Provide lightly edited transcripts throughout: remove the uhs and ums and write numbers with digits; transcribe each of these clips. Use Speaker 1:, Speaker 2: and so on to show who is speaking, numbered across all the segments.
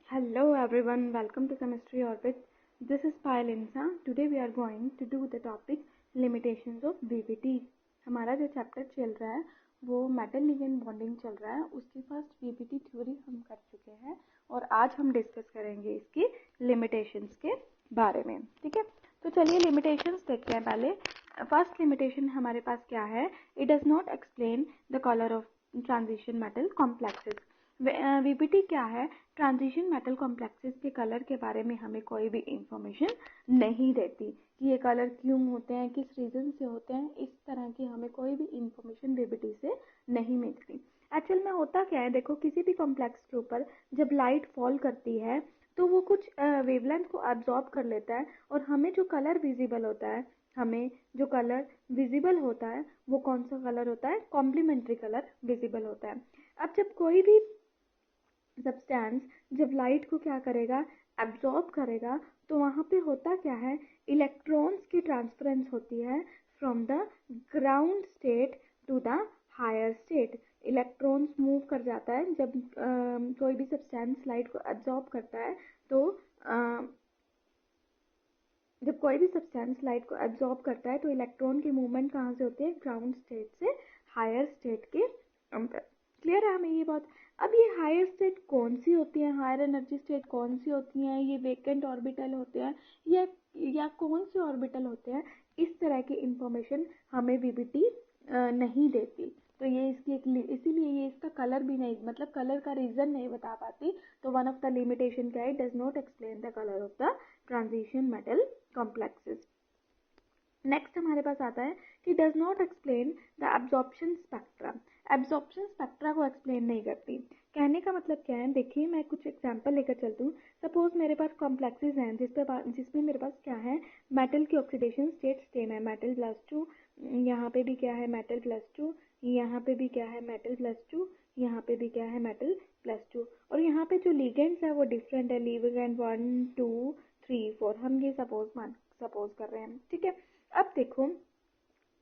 Speaker 1: Hello everyone, welcome to Chemistry Orbit. This is Payal Insa. Today we are going to do the topic limitations of VBT. हमारा जो chapter चल रहा है वो metal ligand bonding चल रहा है. उसकी फर्स्ट VBT थ्योरी हम कर चुके हैं और आज हम डिस्कस करेंगे इसकी लिमिटेशंस के बारे में. ठीक है, तो चलिए लिमिटेशंस देखते हैं. पहले फर्स्ट लिमिटेशन हमारे पास क्या है? It does not explain the colour of transition metal complexes. VBT क्या है? ट्रांजिशन मेटल कॉम्प्लेक्सेस के कलर के बारे में हमें कोई भी इंफॉर्मेशन नहीं देती कि ये कलर क्यों होते हैं, किस रीजन से होते हैं. इस तरह की हमें कोई भी इंफॉर्मेशन VBT से नहीं मिलती. एक्चुअल में होता क्या है, देखो किसी भी कॉम्प्लेक्स के ऊपर जब लाइट फॉल करती है तो वो कुछ वेवलेंथ को एब्जॉर्ब कर लेता है और हमें जो कलर विजिबल होता है, हमें जो कलर विजिबल होता है वो कौन सा कलर होता है? कॉम्प्लीमेंट्री कलर विजिबल होता है. अब जब कोई भी सब्सटेंस जब लाइट को क्या करेगा? एब्जॉर्ब करेगा, तो वहाँ पे होता क्या है? इलेक्ट्रॉन्स की ट्रांसफरेंस होती है from the ground state to the higher state. Electrons move कर जाता है जब कोई भी सब्सटेंस लाइट को एब्जॉर्ब करता है. तो जब कोई भी सब्सटेंस लाइट को एब्जॉर्ब करता है तो इलेक्ट्रॉन की मूवमेंट कहाँ से होती है? ग्राउंड स्टेट से हायर स्टेट के अंदर. क्लियर है हमें ये बात? अब ये हायर स्टेट कौन सी होती है, हायर एनर्जी स्टेट कौन सी होती हैं? ये वेकेंट ऑर्बिटल होते हैं या कौन से ऑर्बिटल होते हैं? इस तरह की इंफॉर्मेशन हमें VBT नहीं देती. तो ये इसकी इसीलिए ये इसका कलर भी नहीं, मतलब कलर का रीजन नहीं बता पाती. तो वन ऑफ द लिमिटेशन क्या है? Does not explain the colour of the transition metal complexes. Next हमारे पास आता है कि does not explain the absorption spectra. Absorption spectra को एक्सप्लेन नहीं करती. कहने का मतलब क्या है? देखिए मैं कुछ एग्जांपल लेकर चलती हूँ. सपोज मेरे पास कॉम्प्लेक्सेस हैं जिसमें मेरे पास क्या है? मेटल की ऑक्सीडेशन स्टेट सेम है, मेटल +2. यहाँ पे भी क्या है? मेटल +2. यहाँ पे भी क्या है? मेटल +2. यहाँ पे भी क्या है? मेटल +2. और यहाँ पे जो लिगेंड्स है वो डिफरेंट है. लिगेंड 1 2 3 4 हम ये सपोज कर रहे हैं. ठीक है, अब देखो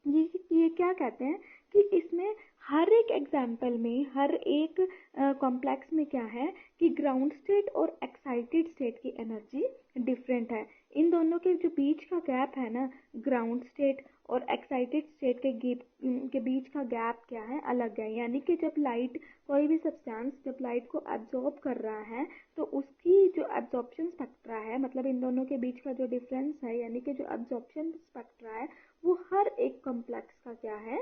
Speaker 1: ये क्या कहते हैं कि इसमें हर एक एग्जाम्पल में, हर एक कॉम्प्लेक्स में क्या है कि ग्राउंड स्टेट और एक्साइटेड स्टेट की एनर्जी डिफरेंट है. इन दोनों के जो बीच का गैप है ना, ग्राउंड स्टेट और एक्साइटेड स्टेट के बीच का गैप क्या है? अलग है. यानी कि जब लाइट, कोई भी सब्सटेंस जब लाइट को एब्जॉर्ब कर रहा है तो उसकी जो एब्जॉर्प्शन स्पेक्ट्रा है, मतलब इन दोनों के बीच का जो डिफरेंस है, यानी कि जो एब्जॉर्प्शन स्पेक्ट्रा है वो हर एक कॉम्प्लेक्स का क्या है?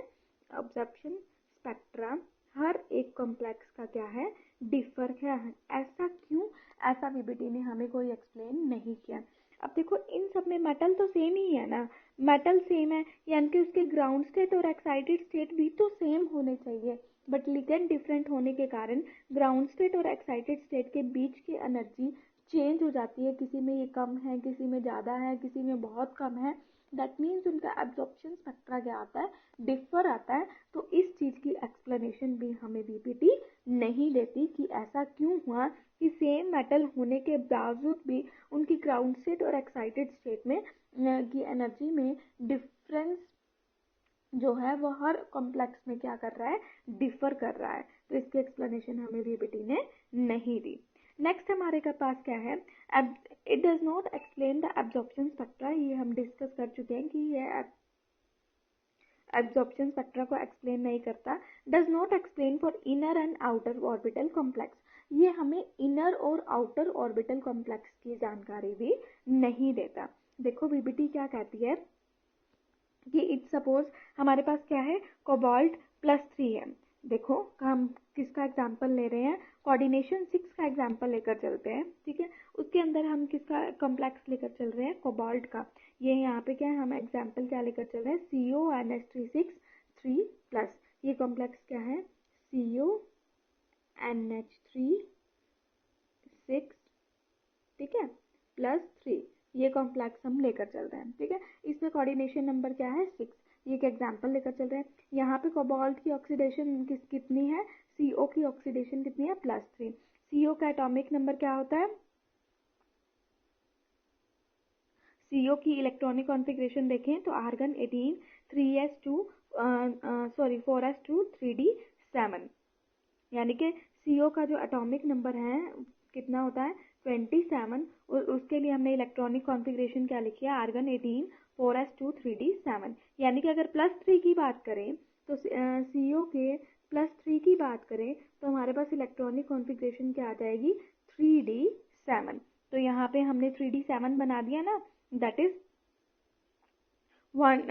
Speaker 1: एब्जॉर्प्शन स्पेक्ट्रा हर एक कॉम्प्लेक्स का क्या है? डिफर है. ऐसा क्यों? ऐसा VBT ने हमें कोई एक्सप्लेन नहीं किया. अब देखो इन सब में मेटल तो सेम ही है ना, मेटल सेम है यानी कि उसके ग्राउंड स्टेट और एक्साइटेड स्टेट भी तो सेम होने चाहिए. बट लिगेंड डिफरेंट होने के कारण ग्राउंड स्टेट और एक्साइटेड स्टेट के बीच की एनर्जी चेंज हो जाती है. किसी में ये कम है, किसी में ज़्यादा है, किसी में बहुत कम है. दैट मीन्स उनका एब्जॉर्प्शन स्पेक्ट्रा क्या आता है? डिफर आता है. तो इस चीज़ की एक्सप्लेनेशन भी हमें VBT नहीं देती कि ऐसा क्यों हुआ कि सेम मेटल होने के बावजूद भी उनकी ग्राउंड स्टेट और एक्साइटेड स्टेट में की एनर्जी में डिफरेंस जो है वो हर कॉम्प्लेक्स में क्या कर रहा है? डिफर कर रहा है. तो इसकी एक्सप्लेनेशन हमें VBT ने नहीं दी. नेक्स्ट हमारे के पास क्या है? It does not explain the absorption spectra. ये हम डिस्कस कर चुके हैं कि ये एब्जॉर्प्शन स्पेक्ट्रा को एक्सप्लेन नहीं करता. Does not explain for inner and outer orbital complex. ये हमें इनर और आउटर ऑर्बिटल कॉम्प्लेक्स की जानकारी भी नहीं देता. देखो VBT क्या कहती है कि इट सपोज हमारे पास क्या है? कोबाल्ट +3 है. देखो हम किसका एग्जांपल ले रहे हैं? कोऑर्डिनेशन 6 का एग्जांपल लेकर चलते हैं. ठीक है, उसके अंदर हम किसका कॉम्प्लेक्स लेकर चल रहे हैं? कोबाल्ट का. ये यहाँ पे क्या है? हम एग्जांपल क्या लेकर चल रहे हैं? CONH3 3+. ये कॉम्प्लेक्स क्या है? CONH3 6, ठीक है, +3. ये कॉम्प्लेक्स हम लेकर चल रहे हैं. ठीक है, इसमें कोऑर्डिनेशन नंबर क्या है? 6. ये एक एग्जांपल लेकर चल रहे हैं. यहाँ पे कोबाल्ट की ऑक्सीडेशन कितनी है? CO की ऑक्सीडेशन कितनी है? +3. CO का एटॉमिक नंबर क्या होता है? CO की इलेक्ट्रॉनिक कॉन्फ़िगरेशन देखें तो आर्गन 18 4s2 3d7. यानी कि CO का जो एटॉमिक नंबर है कितना होता है? 27 और उसके लिए हमने इलेक्ट्रॉनिक कॉन्फ़िगरेशन क्या लिखी है, आर्गन 18 4s2 3d 7। यानी कि अगर +3 की बात करें तो CO के +3 की बात करें तो हमारे पास इलेक्ट्रॉनिक कॉन्फ़िगरेशन क्या आ जाएगी, 3d 7। तो यहाँ पे हमने 3d 7 बना दिया ना, दैट इज 1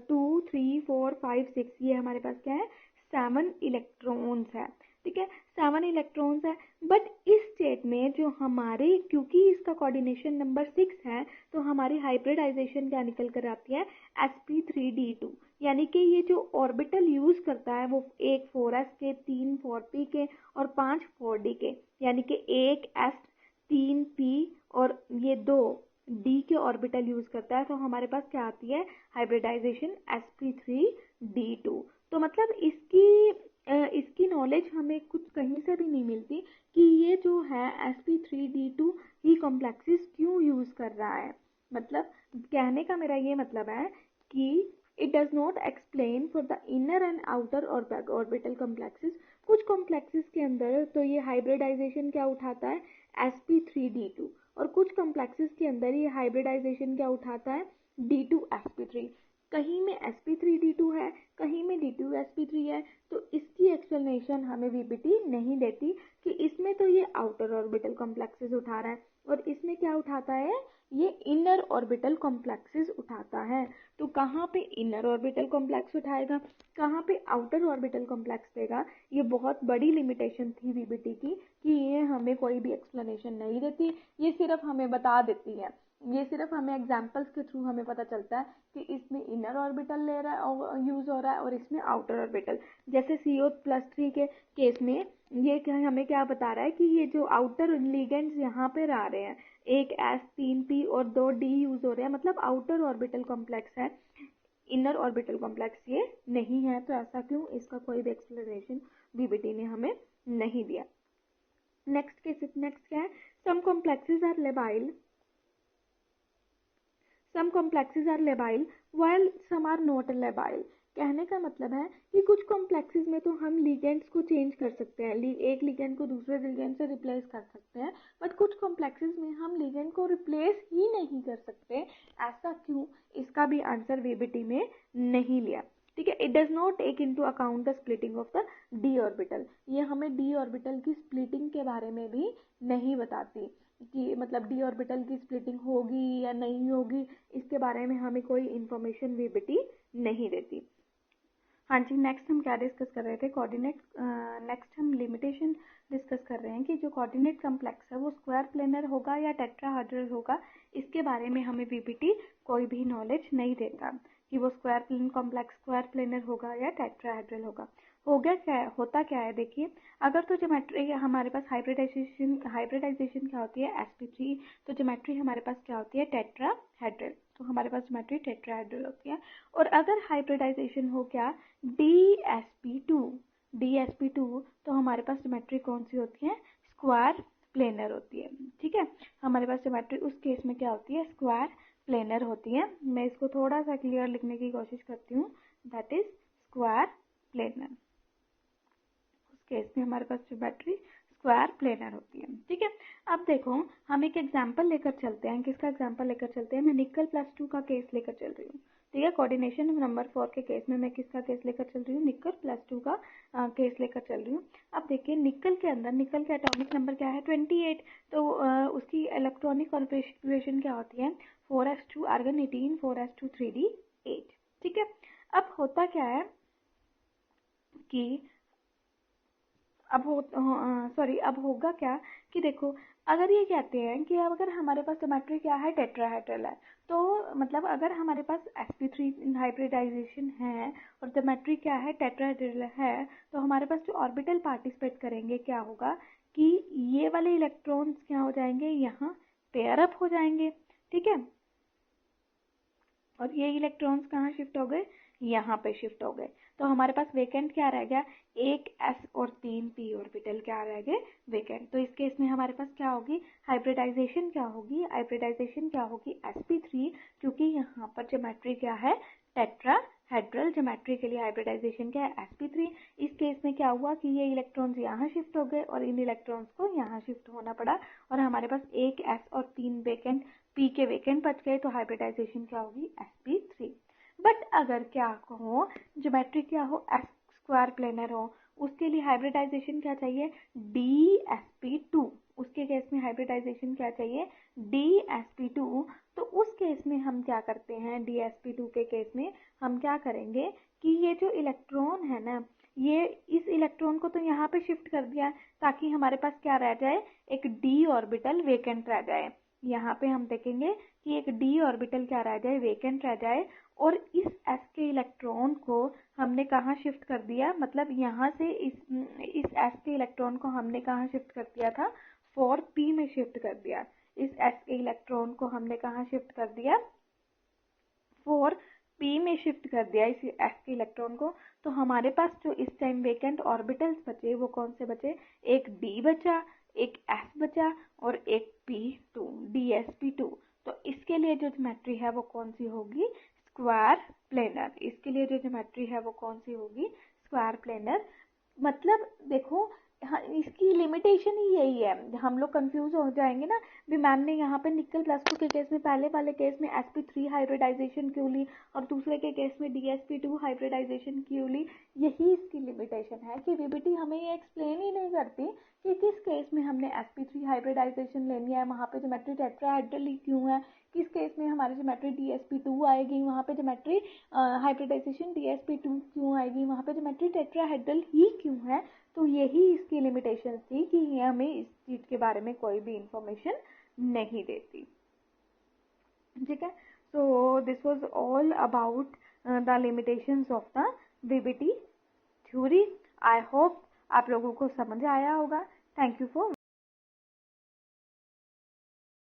Speaker 1: 2 3 4 5 6, ये हमारे पास क्या है, 7 इलेक्ट्रॉन्स है। ठीक है, 7 इलेक्ट्रॉन्स है। बट इस स्टेट में जो हमारे, क्योंकि इसका कोऑर्डिनेशन नंबर 6 है, तो हमारी हाइब्रिडाइजेशन क्या निकल कर आती है, sp3d2। यानी कि ये जो ऑर्बिटल यूज करता है वो एक 4s के, 3 4p के और 5 4d के, यानी कि एक s 3p और ये 2 d के ऑर्बिटल यूज करता है। तो हमारे पास क्या आती है, हाइब्रिडाइजेशन sp3d2। तो मतलब इसकी नॉलेज हमें कुछ कहीं से भी नहीं मिलती कि ये जो है sp3d2 ही कॉम्प्लेक्सेस क्यों यूज कर रहा है। मतलब कहने का मेरा ये मतलब है कि it does not explain for the inner and outer orbital complexes. कुछ कॉम्प्लेक्सेस के अंदर तो ये हाइब्रिडाइजेशन क्या उठाता है, sp3d2, और कुछ कॉम्प्लेक्सेस के अंदर ये हाइब्रिडाइजेशन क्या उठाता है, d2sp3। कहीं में sp3d2 है, कहीं में d2sp3 है। तो इसकी एक्सप्लेनेशन हमें वीबीटी नहीं देती कि इसमें तो ये आउटर ऑर्बिटल कॉम्प्लेक्सेस उठा रहा है और इसमें क्या उठाता है, ये इनर ऑर्बिटल कॉम्प्लेक्सेस उठाता है। तो कहाँ पे इनर ऑर्बिटल कॉम्प्लेक्स उठाएगा, कहाँ पे आउटर ऑर्बिटल कॉम्प्लेक्स देगा, ये बहुत बड़ी लिमिटेशन थी वीबीटी की कि ये हमें कोई भी एक्सप्लेनेशन नहीं देती, ये सिर्फ हमें बता देती है। ये सिर्फ हमें एग्जाम्पल्स के थ्रू हमें पता चलता है कि इसमें इनर ऑर्बिटल ले रहा है और यूज हो रहा है और इसमें आउटर ऑर्बिटल। जैसे CO+3 के केस में ये हमें क्या बता रहा है कि ये जो आउटर लिगेंड्स यहाँ पे आ रहे हैं, एक S 3p और 2d यूज हो रहे हैं, मतलब आउटर ऑर्बिटल कॉम्प्लेक्स है, इनर ऑर्बिटल कॉम्प्लेक्स ये नहीं है। तो ऐसा क्यों, इसका कोई भी एक्सप्लेनेशन बीबीटी ने हमें नहीं दिया। नेक्स्ट क्या है, some complexes are labile, some complexes are labile while some are not labile। कहने का मतलब है कि कुछ कॉम्प्लेक्सेस में तो हम लिगेंड्स को चेंज कर सकते हैं, एक लिगेंड को दूसरे लिगेंड से रिप्लेस कर सकते हैं, बट कुछ कॉम्प्लेक्सेस में हम लिगेंड को रिप्लेस ही नहीं कर सकते। ऐसा क्यों, इसका भी आंसर वीबीटी में नहीं लिया। ठीक है, it does not take into account the splitting of the d orbital. ये हमें डी ऑर्बिटल की स्प्लिटिंग के बारे में भी नहीं बताती कि मतलब डी ऑर्बिटल की स्प्लिटिंग होगी या नहीं होगी, इसके बारे में हमें कोई इंफॉर्मेशन वीबीटी नहीं देती। हाँ जी, नेक्स्ट हम क्या डिस्कस कर रहे थे, कोऑर्डिनेट। नेक्स्ट हम लिमिटेशन डिस्कस कर रहे हैं कि जो कोऑर्डिनेट कॉम्प्लेक्स है वो स्क्वायर प्लेनर होगा या टेट्राहेड्रल होगा। इसके बारे में हमें वीबीटी कोई भी नॉलेज नहीं देता कि वो square plane complex square planar होगा या टेट्राहेड्रल होगा। होता क्या है, देखिए, अगर तो ज्योमेट्री हमारे पास हाइब्रिडाइजेशन क्या होती है, sp3, तो ज्योमेट्री हमारे पास क्या होती है, टेट्राहेड्रल। तो हमारे पास ज्योमेट्री टेट्राहेड्रल होती है। और अगर हाइब्रिडाइजेशन हो क्या, dsp2, तो हमारे पास ज्योमेट्री कौन सी होती है, स्क्वायर प्लेनर होती है। ठीक है, हमारे पास ज्योमेट्री उस केस में क्या होती है, स्क्वायर प्लेनर होती है। मैं इसको थोड़ा सा क्लियर लिखने की कोशिश करती हूँ, दैट इज स्क्वायर प्लेनर। उस केस में हमारे पास ज्योमेट्री स्क्वायर प्लेनर होती है। ठीक है, अब देखो हम एक एग्जांपल लेकर चलते हैं। किसका एग्जांपल लेकर चलते हैं, मैं निकल +2 का केस लेकर चल रही हूँ। ठीक है, कोऑर्डिनेशन नंबर 4 के केस में मैं किसका केस लेकर चल रही हूँ, निकल +2 का केस लेकर चल रही हूँ। अब देखिए, निकल के अंदर, निकल के एटॉमिक नंबर क्या है, 28। तो उसकी इलेक्ट्रॉनिक कॉन्फ़िगरेशन क्या होती है, 4s2 आर्गन 18 4s2 3d 8। ठीक है, अब होता क्या है कि अब होगा क्या कि देखो, अगर ये कहते हैं कि अगर हमारे पास ज्योमेट्री क्या है, टेट्राहेड्रल है, तो मतलब अगर हमारे पास sp3 हाइब्रिडाइजेशन है और ज्योमेट्री क्या है, टेट्राहेड्रल है, तो हमारे पास जो ऑर्बिटल पार्टिसिपेट करेंगे क्या होगा कि ये वाले इलेक्ट्रॉन्स क्या हो जाएंगे, यहाँ पेयर अप हो जाएंगे। ठीक है, और ये इलेक्ट्रॉन्स कहाँ शिफ्ट हो गए, यहाँ पे शिफ्ट हो गए। तो हमारे पास वेकेंट क्या रह गया, एक s और 3 p ऑर्बिटल क्या रह गए, वेकेंट। तो इस केस में हमारे पास क्या होगी, हाइब्रिडाइजेशन क्या होगी, sp3, क्योंकि यहाँ पर ज्योमेट्री क्या है, टेट्राहेड्रल हेड्रल ज्योमेट्री के लिए हाइब्रिडाइजेशन क्या है, sp3। इस केस में क्या हुआ कि ये इलेक्ट्रॉन्स यहाँ शिफ्ट हो गए और इन इलेक्ट्रॉन्स को यहाँ शिफ्ट होना पड़ा और हमारे पास एक s और 3 वेकेंट p के वेकेंट बच गए, तो हाइब्रिडाइजेशन क्या होगी, sp3। बट अगर क्या हो ज्योमेट्री क्या हो, s स्क्वायर प्लेनर हो, उसके लिए हाइब्रिडाइजेशन क्या चाहिए, dsp2। उसके केस में हाइब्रिडाइजेशन क्या चाहिए, dsp2। तो उस केस में हम क्या करते हैं, dsp2 के केस में हम क्या करेंगे कि ये जो इलेक्ट्रॉन है ना, ये इस इलेक्ट्रॉन को तो यहाँ पे शिफ्ट कर दिया ताकि हमारे पास क्या रह जाए, एक d ऑर्बिटल वेकेंट रह जाए। यहाँ पे हम देखेंगे कि एक d ऑर्बिटल क्या रह जाए, वेकेंट रह जाए। और इस s के इलेक्ट्रॉन को हमने कहाँ शिफ्ट कर दिया, मतलब यहाँ से इस s के इलेक्ट्रॉन को हमने कहाँ शिफ्ट कर दिया था, 4p में शिफ्ट कर दिया। इस s के इलेक्ट्रॉन को हमने कहाँ शिफ्ट कर दिया, 4p में शिफ्ट कर दिया इस s के इलेक्ट्रॉन को। तो हमारे पास जो इस टाइम वेकेंट ऑर्बिटल्स बचे वो कौन से बचे, एक d बचा, एक s बचा और एक p2, dsp2। तो इसके लिए जो ज्योमेट्री है वो कौन सी होगी, स्क्वायर प्लेनर। इसके लिए जो ज्योमेट्री है वो कौन सी होगी, स्क्वायर प्लेनर। मतलब देखो, हाँ, इसकी लिमिटेशन ही यही है, हम लोग कंफ्यूज हो जाएंगे ना भी मैम ने यहाँ पे निकल +2 के केस में, पहले वाले केस में sp3 हाइब्रिडाइजेशन क्यों ली और दूसरे के केस में dsp2 हाइब्रिडाइजेशन क्यों ली। यही इसकी लिमिटेशन है कि वीबीटी हमें ये एक्सप्लेन ही नहीं करती कि किस केस में हमने sp3 हाइब्रिडाइजेशन लेनी है, वहाँ पे ज्योमेट्री टेट्राहेड्रल ही क्यों है, किस केस में हमारी ज्योमेट्री dsp2 आएगी, वहाँ पे ज्योमेट्री हाइब्रिडाइजेशन dsp2 क्यों आएगी, वहाँ पे ज्योमेट्री टेट्राहेड्रल ही क्यों है। तो यही इसकी लिमिटेशन थी कि ये हमें इस चीज के बारे में कोई भी इंफॉर्मेशन नहीं देती। ठीक है, so this was all about the limitations of the VBT theory. I hope आप लोगों को समझ आया होगा। Thank you for